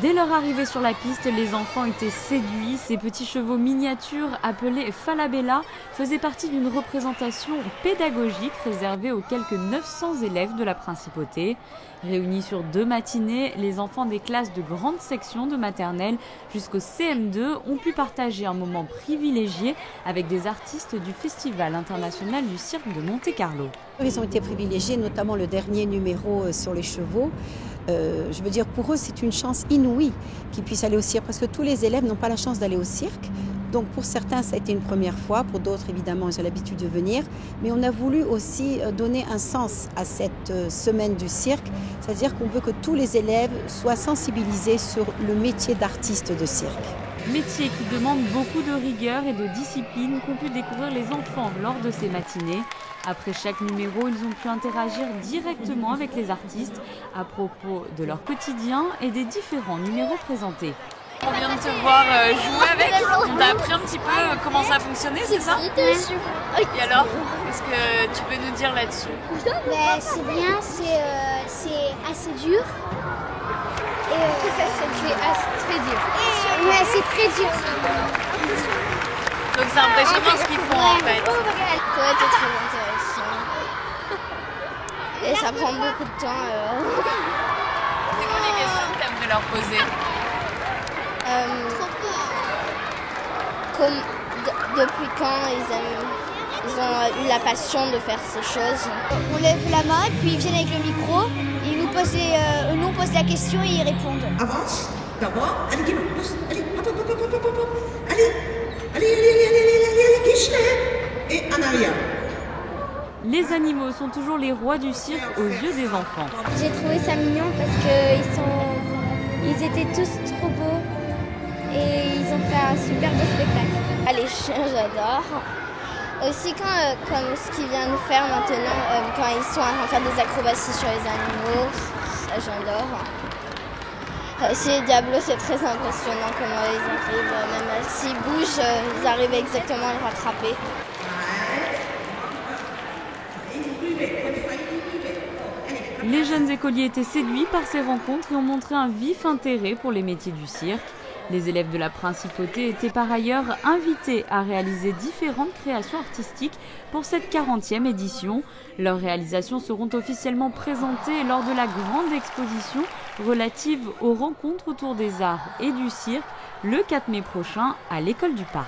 Dès leur arrivée sur la piste, les enfants étaient séduits. Ces petits chevaux miniatures appelés Falabella faisaient partie d'une représentation pédagogique réservée aux quelques 900 élèves de la Principauté. Réunis sur 2 matinées, les enfants des classes de grande section de maternelle jusqu'au CM2 ont pu partager un moment privilégié avec des artistes du Festival international du cirque de Monte-Carlo. Ils ont été privilégiés, notamment le dernier numéro sur les chevaux. Je veux dire, pour eux, c'est une chance inouïe qu'ils puissent aller au cirque, parce que tous les élèves n'ont pas la chance d'aller au cirque. Donc pour certains, ça a été une première fois, pour d'autres, évidemment, ils ont l'habitude de venir. Mais on a voulu aussi donner un sens à cette semaine du cirque, c'est-à-dire qu'on veut que tous les élèves soient sensibilisés sur le métier d'artiste de cirque. Métier qui demande beaucoup de rigueur et de discipline qu'ont pu découvrir les enfants lors de ces matinées. Après chaque numéro, ils ont pu interagir directement avec les artistes à propos de leur quotidien et des différents numéros présentés. On vient de te voir jouer avec, on t'a appris un petit peu comment ça fonctionnait, c'est ça? Et alors, qu'est-ce que tu peux nous dire là-dessus? C'est bien, c'est assez dur. Et c'est très dur. Ouais, c'est très dur. Donc c'est impressionnant ce qu'ils font en fait. Ouais, c'est très intéressant. Et ça prend beaucoup de temps. C'est quoi les questions que tu aimerais leur poser? Depuis quand ils ont eu la passion de faire ces choses. On lève la main, puis ils viennent avec le micro, ils nous posent la question et ils répondent. Avance, d'abord, allez, douce, allez, et en arrière. Les animaux sont toujours les rois du cirque aux yeux des enfants. J'ai trouvé ça mignon parce qu'ils étaient tous trop beaux et ils ont fait un super beau spectacle. Les chiens, j'adore. Aussi comme ce qu'ils viennent faire maintenant, quand ils sont en train de faire des acrobaties sur les animaux, ça j'adore. Aussi les diablos, c'est très impressionnant comment ils arrivent, même s'ils bougent, ils arrivent exactement à les rattraper. Les jeunes écoliers étaient séduits par ces rencontres et ont montré un vif intérêt pour les métiers du cirque. Les élèves de la Principauté étaient par ailleurs invités à réaliser différentes créations artistiques pour cette 40e édition. Leurs réalisations seront officiellement présentées lors de la grande exposition relative aux rencontres autour des arts et du cirque le 4 mai prochain à l'École du Parc.